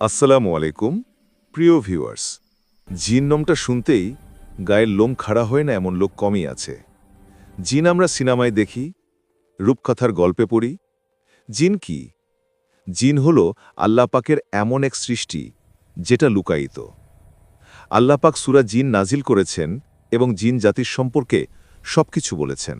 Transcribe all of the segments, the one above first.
আসসালামু আলাইকুম প্রিয় ভিউয়ার্স। জিন নামটা শুনতেই গায়ের লোম খাড়া হয় না এমন লোক কমই আছে। জিন আমরা সিনেমায় দেখি, রূপকথার গল্পে পড়ি। জিন কি? জিন হল আল্লাহ পাকের এমন এক সৃষ্টি যেটা লুকায়িত। আল্লাহ পাক সূরা জিন নাজিল করেছেন এবং জিন জাতির সম্পর্কে সবকিছু বলেছেন,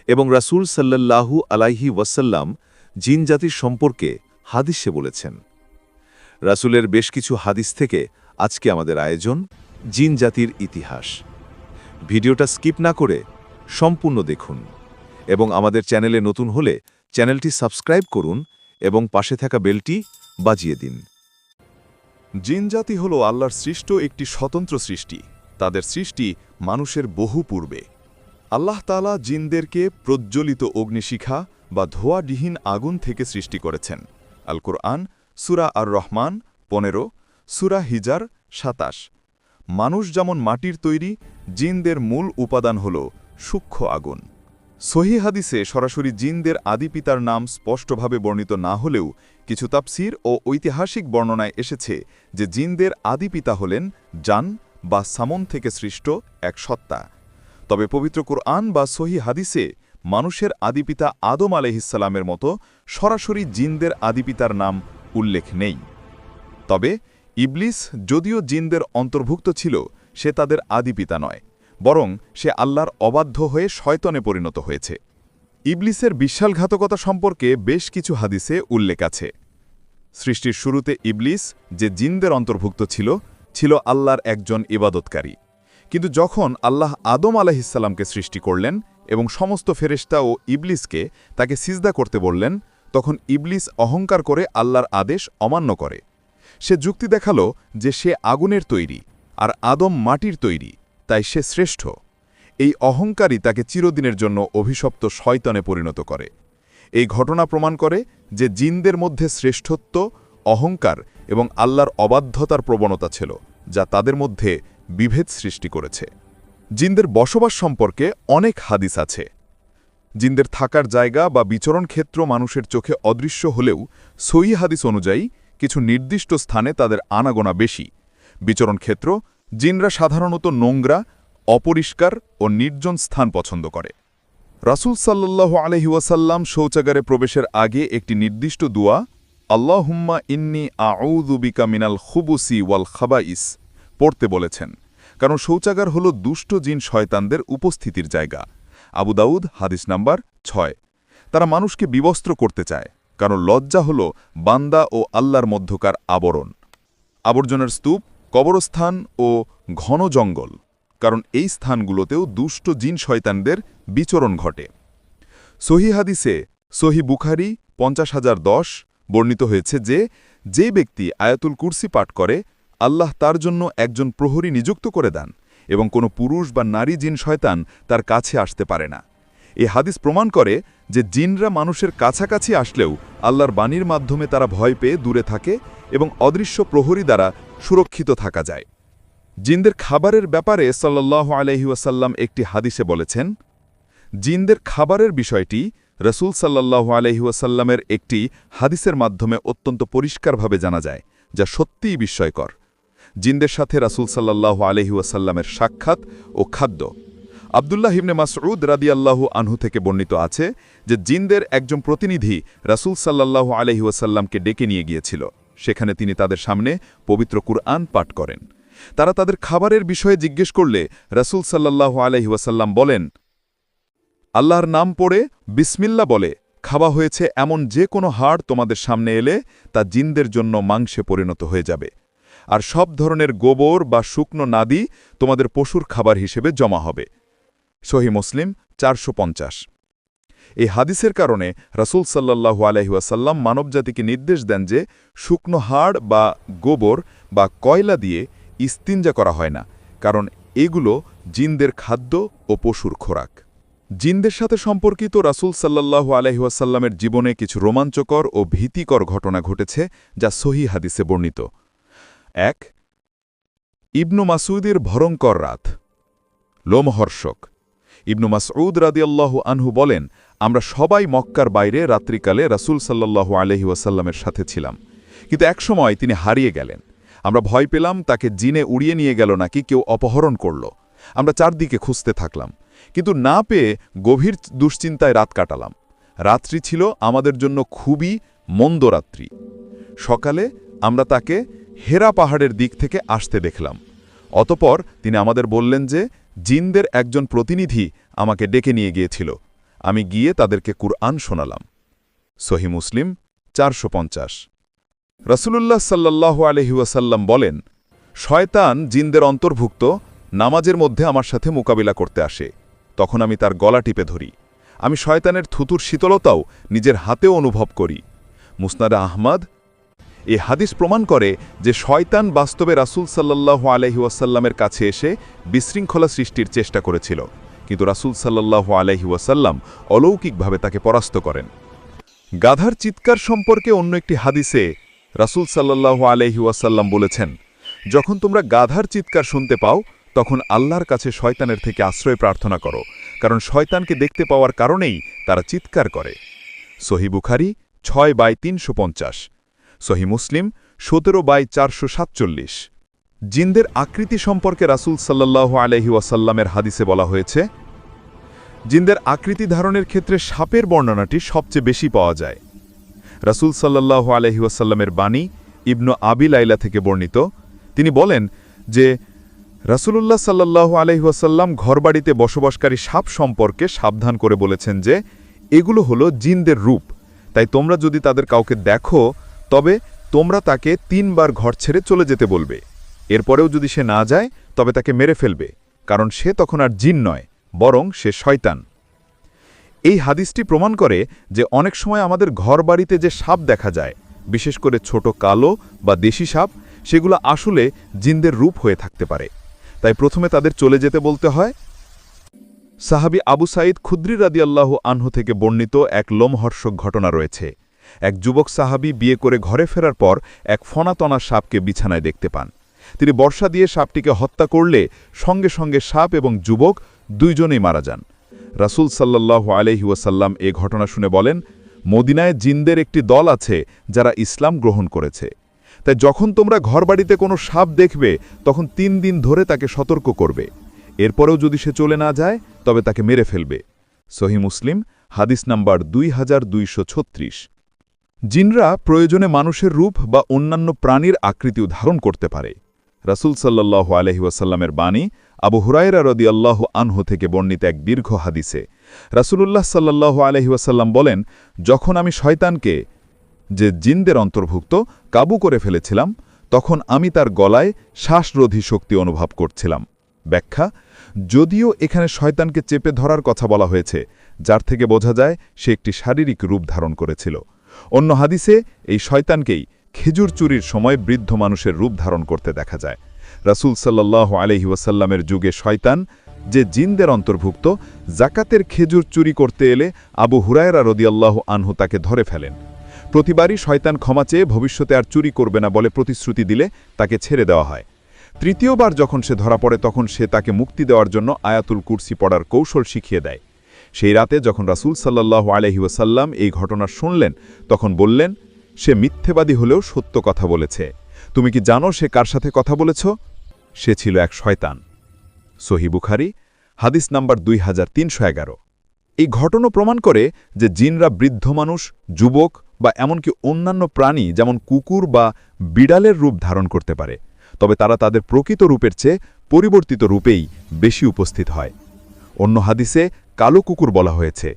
এবং রাসূল সাল্লাল্লাহু আলাইহি ওয়াসাল্লাম জিন জাতির সম্পর্কে হাদিসে বলেছেন। রাসূলের বেশ কিছু হাদিস থেকে আজকে আমাদের আয়োজন জিন জাতির ইতিহাস। ভিডিওটা স্কিপ না করে সম্পূর্ণ দেখুন এবং আমাদের চ্যানেলে নতুন হলে চ্যানেলটি সাবস্ক্রাইব করুন এবং পাশে থাকা বেলটি বাজিয়ে দিন। জিন জাতি হল আল্লাহর সৃষ্ট একটি স্বতন্ত্র সৃষ্টি। তাদের সৃষ্টি মানুষের বহু পূর্বে। আল্লাহ তাআলা জিনদেরকে প্রজ্জ্বলিত অগ্নিশিখা বা ধোঁয়াবিহীন আগুন থেকে সৃষ্টি করেছেন। আল কুরআন সূরা আর রহমান 15, সূরা হিজার 27। মানুষ যেমন মাটির তৈরি, জিনদের মূল উপাদান হল সূক্ষ্ম আগুন। সহিহ হাদিসে সরাসরি জিনদের আদিপিতার নাম স্পষ্টভাবে বর্ণিত না হলেও কিছু তাফসীর ও ঐতিহাসিক বর্ণনায় এসেছে যে জিনদের আদিপিতা হলেন জান বা সামন থেকে সৃষ্ট এক সত্তা। তবে পবিত্র কুরআন বা সহিহ হাদিসে মানুষের আদিপিতা আদম আলাইহিসসালামের মতো সরাসরি জিনদের আদিপিতার নাম উল্লেখ নেই। তবে ইবলিস যদিও জিনদের অন্তর্ভুক্ত ছিল, সে তাদের আদিপিতা নয়, বরং সে আল্লাহর অবাধ্য হয়ে শয়তানে পরিণত হয়েছে। ইবলিসের বিশ্বাসঘাতকতা সম্পর্কে বেশ কিছু হাদিসে উল্লেখ আছে। সৃষ্টির শুরুতে ইবলিস, যে জিনদের অন্তর্ভুক্ত ছিল, ছিল আল্লাহর একজন ইবাদতকারী। কিন্তু যখন আল্লাহ আদম আলাইহিসসালামকে সৃষ্টি করলেন এবং সমস্ত ফেরেশতা ও ইবলিসকে তাকে সিজদা করতে বললেন, তখন ইবলিস অহংকার করে আল্লাহর আদেশ অমান্য করে। সে যুক্তি দেখালো যে সে আগুনের তৈরি আর আদম মাটির তৈরি, তাই সে শ্রেষ্ঠ। এই অহংকারই তাকে চিরদিনের জন্য অভিশপ্ত শয়তানে পরিণত করে। এই ঘটনা প্রমাণ করে যে জিনদের মধ্যে শ্রেষ্ঠত্ব, অহংকার এবং আল্লাহর অবাধ্যতার প্রবণতা ছিল, যা তাদের মধ্যে বিভেদ সৃষ্টি করেছে। জিনদের বসবাস সম্পর্কে অনেক হাদিস আছে। জিনদের থাকার জায়গা বা বিচরণ ক্ষেত্র মানুষের চোখে অদৃশ্য হলেও সহিহ হাদিস অনুযায়ী কিছু নির্দিষ্ট স্থানে তাদের আনাগোনা বেশি। বিচরণ ক্ষেত্র: জিনরা সাধারণত নোংরা, অপরিষ্কার ও নির্জন স্থান পছন্দ করে। রাসূল সাল্লাল্লাহু আলাইহি ওয়াসাল্লাম শৌচাগারে প্রবেশের আগে একটি নির্দিষ্ট দুআ, আল্লাহুম্মা ইন্নী আউযু বিকা মিনাল খুবুসি ওয়াল খাবাইস, পড়তে বলেছেন, কারণ শৌচাগার হল দুষ্ট জিন শয়তানদের উপস্থিতির জায়গা। আবু দাউদ হাদিস নাম্বার 6। তারা মানুষকে বিবস্ত্র করতে চায়, কারণ লজ্জা হল বান্দা ও আল্লাহর মধ্যকার আবরণ। আবর্জনার স্তূপ, কবরস্থান ও ঘন জঙ্গল, কারণ এই স্থানগুলোতেও দুষ্ট জিন শয়তানদের বিচরণ ঘটে। সহিহ হাদিসে সহিহ বুখারী 50010 বর্ণিত হয়েছে যে, যে ব্যক্তি আয়াতুল কুরসি পাঠ করে, আল্লাহ তার জন্য একজন প্রহরী নিযুক্ত করে দেন এবং কোনো পুরুষ বা নারী জিন শয়তান তার কাছে আসতে পারে না। এই হাদিস প্রমাণ করে যে জিনরা মানুষের কাছাকাছি আসলেও আল্লাহর বাণীর মাধ্যমে তারা ভয় পেয়ে দূরে থাকে এবং অদৃশ্য প্রহরী দ্বারা সুরক্ষিত থাকা যায়। জিনদের খাবারের ব্যাপারে সাল্লাল্লাহু আলাইহি ওয়াসাল্লাম একটি হাদিসে বলেছেন, জিনদের খাবারের বিষয়টি রাসূল সাল্লাল্লাহু আলাইহি ওয়াসাল্লামের একটি হাদিসের মাধ্যমে অত্যন্ত পরিষ্কারভাবে জানা যায়, যা সত্যিই বিস্ময়কর। জিনদের সাথে রাসূল সাল্লাল্লাহু আলাইহি ওয়াসাল্লামের সাক্ষাৎ ও খাদ্য। আব্দুল্লাহ ইবনে মাসউদ রাদিয়াল্লাহু আনহু থেকে বর্ণিত আছে যে জিনদের একজন প্রতিনিধি রাসূল সাল্লাল্লাহু আলাইহি ওয়াসাল্লামকে ডেকে নিয়ে গিয়েছিল। সেখানে তিনি তাদের সামনে পবিত্র কুরআন পাঠ করেন। তারা তাদের খাবারের বিষয়ে জিজ্ঞেস করলে রাসূল সাল্লাল্লাহু আলাইহি ওয়াসাল্লাম বলেন, আল্লাহর নাম পড়ে বিসমিল্লাহ বলে খাওয়া হয়েছে এমন যে কোনো হাড় তোমাদের সামনে এলে তা জিনদের জন্য মাংসে পরিণত হয়ে যাবে, আর সব ধরনের গোবর বা শুকনো নাদি তোমাদের পশুর খাবার হিসেবে জমা হবে। সহিহ মুসলিম 450। এই হাদিসের কারণে রাসূল সাল্লাল্লাহু আলাইহি ওয়াসাল্লাম মানবজাতিকে নির্দেশ দেন যে শুকনো হাড় বা গোবর বা কয়লা দিয়ে ইস্তিনজা করা হয় না, কারণ এগুলো জিনদের খাদ্য ও পশুর খোরাক। জিনদের সাথে সম্পর্কিত রাসূল সাল্লাল্লাহু আলাইহি ওয়াসাল্লামের জীবনে কিছু রোমাঞ্চকর ও ভীতিকর ঘটনা ঘটেছে, যা সহিহ হাদিসে বর্ণিত। 1. ইবনু মাসউদের ভয়ঙ্কর রাত। লোমহর্ষক। ইবনু মাসউদ রাদিয়াল্লাহু আনহু বলেন, আমরা সবাই মক্কার বাইরে রাত্রিকালে রাসূল সাল্লাল্লাহু আলাইহি ওয়াসাল্লামের সাথে ছিলাম কিন্তু একসময় তিনি হারিয়ে গেলেন। আমরা ভয় পেলাম তাকে জিনে উড়িয়ে নিয়ে গেল নাকি কেউ অপহরণ করল। আমরা চারদিকে খুঁজতে থাকলাম, কিন্তু না পেয়ে গভীর দুশ্চিন্তায় রাত কাটালাম। রাত্রি ছিল আমাদের জন্য খুবই মন্দ রাত্রি। সকালে আমরা তাকে হেরা পাহাড়ের দিক থেকে আসতে দেখলাম। অতপর তিনি আমাদের বললেন যে জিনদের একজন প্রতিনিধি আমাকে ডেকে নিয়ে গিয়েছিল। আমি গিয়ে তাদেরকে কুরআন শোনালাম। সহি মুসলিম 450। রাসূলুল্লাহ সাল্লাল্লাহু আলাইহি ওয়াসাল্লাম বলেন, শয়তান জিনদের অন্তর্ভুক্ত নামাজের মধ্যে আমার সাথে মোকাবিলা করতে আসে। তখন আমি তার গলা টিপে ধরি। আমি শয়তানের থুতুর শীতলতাও নিজের হাতেও অনুভব করি। মুসনাদে আহমদ। এই হাদিস প্রমাণ করে যে শয়তান বাস্তবে রাসূল সাল্লাল্লাহু আলাইহি ওয়াসাল্লামের কাছে এসে বিশৃঙ্খলা সৃষ্টির চেষ্টা করেছিল, কিন্তু রাসূল সাল্লাল্লাহু আলাইহি ওয়াসাল্লাম অলৌকিকভাবে তাকে পরাস্ত করেন। গাধার চিৎকার সম্পর্কে অন্য একটি হাদিসে রাসূল সাল্লাল্লাহু আলাইহি ওয়াসাল্লাম বলেছেন, যখন তোমরা গাধার চিৎকার শুনতে পাও তখন আল্লাহর কাছে শয়তানের থেকে আশ্রয় প্রার্থনা করো, কারণ শয়তানকে দেখতে পাওয়ার কারণেই তারা চিৎকার করে। সহি বুখারী 6/350, সহি মুসলিম 17/447। জিনদের আকৃতি সম্পর্কে রাসূল সাল্লাল্লাহু আলাইহি ওয়াসাল্লামের হাদিসে বলা হয়েছে, জিনদের আকৃতি ধারণের ক্ষেত্রে সাপের বর্ণনাটি সবচেয়ে বেশি পাওয়া যায়। রাসূল সাল্লাল্লাহু আলাইহি ওয়াসাল্লামের বাণী ইবনু আবি লাইলা থেকে বর্ণিত। তিনি বলেন যে রাসূলুল্লাহ সাল্লাল্লাহু আলাইহি ওয়াসাল্লাম ঘরবাড়িতে বসবাসকারী সাপ সম্পর্কে সাবধান করে বলেছেন যে এগুলো হলো জিনদের রূপ, তাই তোমরা যদি তাদের কাউকে দেখো তবে তোমরা তাকে 3 বার ঘর ছেড়ে চলে যেতে বলবে। এরপরেও যদি সে না যায় তবে তাকে মেরে ফেলবে, কারণ সে তখন আর জিন নয়, বরং সে শয়তান। এই হাদিসটি প্রমাণ করে যে অনেক সময় আমাদের ঘরবাড়িতে যে সাপ দেখা যায়, বিশেষ করে ছোট কালো বা দেশি সাপ, সেগুলো আসলে জিনদের রূপ হয়ে থাকতে পারে। তাই প্রথমে তাদের চলে যেতে বলতে হয়। সাহাবী আবু সাঈদ খুদরি রাদিয়াল্লাহু আনহু থেকে বর্ণিত এক লোমহর্ষক ঘটনা রয়েছে। এক যুবক সাহাবী বিয়ে করে ঘরে ফেরার পর এক ফনাতনা সাপকে বিছানায় দেখতে পান। তিনি বর্ষা দিয়ে সাপটিকে হত্যা করলে সঙ্গে সঙ্গে সাপ এবং যুবক দুইজনেই মারা যান। রাসূল সাল্লাল্লাহু আলাইহি ওয়াসাল্লাম এ ঘটনা শুনে বলেন, মদিনায় জিনদের একটি দল আছে যারা ইসলাম গ্রহণ করেছে। তাই যখন তোমরা ঘরবাড়িতে কোনো সাপ দেখবে তখন 3 দিন ধরে তাকে সতর্ক করবে। এরপরেও যদি সে চলে না যায় তবে তাকে মেরে ফেলবে। সহি মুসলিম হাদিস নাম্বার 2236। জিনরা প্রয়োজনে মানুষের রূপ বা অন্যান্য প্রাণীর আকৃতিও ধারণ করতে পারে। রাসূল সাল্লাল্লাহু আলাইহি ওয়াসাল্লামের বাণী আবু হুরায়রা রাদিয়াল্লাহু আনহু থেকে বর্ণিত এক দীর্ঘ হাদিসে রাসূলুল্লাহ সাল্লাল্লাহু আলাইহি ওয়াসাল্লাম বলেন, যখন আমি শয়তানকে, যে জিনদের অন্তর্ভুক্ত, কাবু করে ফেলেছিলাম তখন আমি তার গলায় শ্বাসরোধী শক্তি অনুভব করছিলাম। ব্যাখ্যা: যদিও এখানে শয়তানকে চেপে ধরার কথা বলা হয়েছে, যার থেকে বোঝা যায় সে একটি শারীরিক রূপ ধারণ করেছিল। অন্য হাদিসে এই শয়তানকেই খেজুর চুরির সময় বৃদ্ধ মানুষের রূপ ধারণ করতে দেখা যায়। রাসূল সাল্লাল্লাহু আলাইহি ওয়াসাল্লামের যুগে শয়তান, যে জিনদের অন্তর্ভুক্ত, জাকাতের খেজুর চুরি করতে এলে আবু হুরায়রা রাদিয়াল্লাহু আনহু তাকে ধরে ফেলেন। প্রতিবারই শয়তান ক্ষমা চেয়ে ভবিষ্যতে আর চুরি করবে না বলে প্রতিশ্রুতি দিলে তাকে ছেড়ে দেওয়া হয়। তৃতীয়বার যখন সে ধরা পড়ে তখন সে তাকে মুক্তি দেওয়ার জন্য আয়াতুল কুরসি পড়ার কৌশল শিখিয়ে দেয়। সেই রাতে যখন রাসূল সাল্লাল্লাহু আলাইহি ওয়াসাল্লাম এই ঘটনা শুনলেন তখন বললেন, সে মিথ্যেবাদী হলেও সত্য কথা বলেছে। তুমি কি জানো সে কার সাথে কথা বলেছ? সে ছিল এক শয়তান। সহি বুখারী হাদিস নাম্বার 2311। এই ঘটনা প্রমাণ করে যে জিনরা বৃদ্ধ মানুষ, যুবক বা এমনকি অন্যান্য প্রাণী যেমন কুকুর বা বিড়ালের রূপ ধারণ করতে পারে, তবে তারা তাদের প্রকৃত রূপের চেয়ে পরিবর্তিত রূপেই বেশি উপস্থিত হয়। অন্য হাদিসে কালো কুকুর বলা হয়েছে।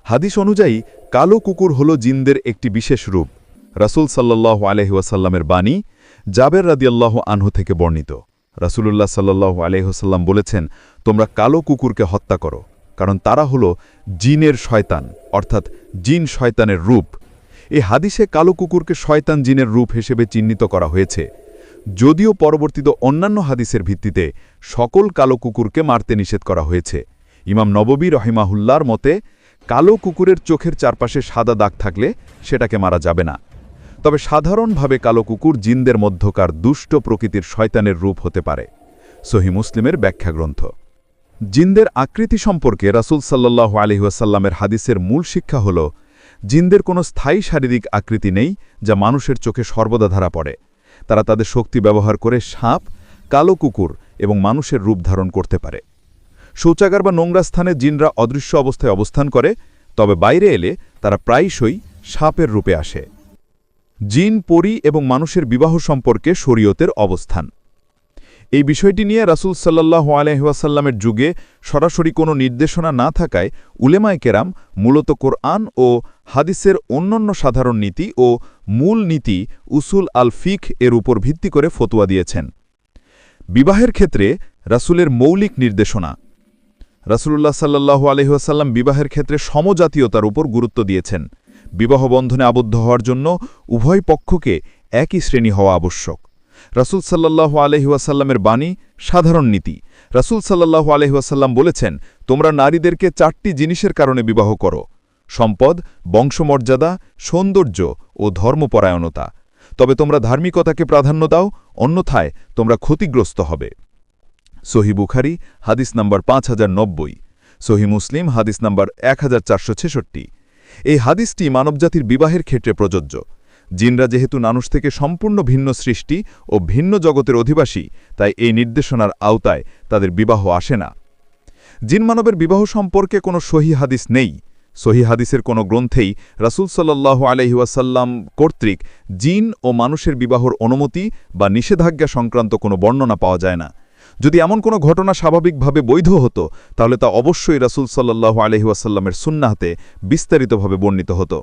হাদিস অনুযায়ী কালো কুকুর হল জিনদের একটি বিশেষ রূপ। রাসূল সাল্লাল্লাহু আলাইহি ওয়াসাল্লামের বাণী জাবের রাদিয়াল্লাহু আনহু থেকে বর্ণিত। রাসূলুল্লাহ সাল্লাল্লাহু আলাইহি ওয়াসাল্লাম বলেছেন, তোমরা কালো কুকুরকে হত্যা করো, কারণ তারা হল জিনের শয়তান, অর্থাৎ জিন শয়তানের রূপ। এই হাদিসে কালো কুকুরকে শয়তান জিনের রূপ হিসেবে চিহ্নিত করা হয়েছে, যদিও পরবর্তীতে অন্যান্য হাদিসের ভিত্তিতে সকল কালো কুকুরকে মারতে নিষেধ করা হয়েছে। ইমাম নববী রহিমাহুল্লাহর মতে কালো কুকুরের চোখের চারপাশে সাদা দাগ থাকলে সেটাকে মারা যাবে না। তবে সাধারণভাবে কালো কুকুর জিনদের মধ্যকার দুষ্ট প্রকৃতির শয়তানের রূপ হতে পারে। সহি মুসলিমের ব্যাখ্যা গ্রন্থ। জিনদের আকৃতি সম্পর্কে রাসূল সাল্লাল্লাহু আলাইহি ওয়াসাল্লামের হাদিসের মূল শিক্ষা হল জিনদের কোনো স্থায়ী শারীরিক আকৃতি নেই যা মানুষের চোখে সর্বদা ধরা পড়ে। তারা তাদের শক্তি ব্যবহার করে সাপ, কালো কুকুর এবং মানুষের রূপ ধারণ করতে পারে। শৌচাগার বা নোংরা স্থানে জিনরা অদৃশ্য অবস্থায় অবস্থান করে, তবে বাইরে এলে তারা প্রায়শই সাপের রূপে আসে। জিন, পরী এবং মানুষের বিবাহ সম্পর্কে শরীয়তের অবস্থান। এই বিষয়টি নিয়ে রাসূল সাল্লাল্লাহু আলাইহি ওয়াসাল্লামের যুগে সরাসরি কোনো নির্দেশনা না থাকায় উলেমায়ে কেরাম মূলত কোরআন ও হাদিসের অন্যান্য সাধারণ নীতি ও মূল নীতি উসুল আল ফিকহ এর উপর ভিত্তি করে ফতোয়া দিয়েছেন। বিবাহের ক্ষেত্রে রাসূলের মৌলিক নির্দেশনা। রাসূলুল্লাহ সাল্লাল্লাহু আলাইহি ওয়াসাল্লাম বিবাহের ক্ষেত্রে সমজাতীয়তার উপর গুরুত্ব দিয়েছেন। বিবাহ বন্ধনে আবদ্ধ হওয়ার জন্য উভয় পক্ষকে একই শ্রেণী হওয়া আবশ্যক। রাসূল সাল্লাল্লাহু আলাইহি ওয়াসাল্লামের বাণী সাধারণ নীতি। রাসূল সাল্লাল্লাহু আলাইহি ওয়াসাল্লাম বলেছেন, তোমরা নারীদেরকে 4টি জিনিসের কারণে বিবাহ করো: সম্পদ, বংশমর্যাদা, সৌন্দর্য ও ধর্মপরায়ণতা। তবে তোমরা ধার্মিকতাকে প্রাধান্য দাও, অন্যথায় তোমরা ক্ষতিগ্রস্ত হবে। সহিহ বুখারী হাদিস নাম্বার 5090, সহিহ মুসলিম হাদিস নাম্বার 1466। এই হাদিসটি মানবজাতির বিবাহের ক্ষেত্রে প্রযোজ্য। জিনরা যেহেতু মানুষ থেকে সম্পূর্ণ ভিন্ন সৃষ্টি ও ভিন্ন জগতের অধিবাসী, তাই এই নির্দেশনার আওতায় তাদের বিবাহ আসে না। জিন মানবের বিবাহ সম্পর্কে কোনো সহিহ হাদিস নেই। সহিহ হাদিসের কোনো গ্রন্থেই রাসূল সাল্লাল্লাহু আলাইহি ওয়াসাল্লাম কর্তৃক জিন ও মানুষের বিবাহর অনুমতি বা নিষেধাজ্ঞা সংক্রান্ত কোনো বর্ণনা পাওয়া যায় না। যদি এমন কোনো ঘটনা স্বাভাবিকভাবে বৈধ হতো, তাহলে তা অবশ্যই রাসূল সাল্লাল্লাহু আলাইহি ওয়াসাল্লামের সুন্নাহতে বিস্তারিতভাবে বর্ণিত হতো।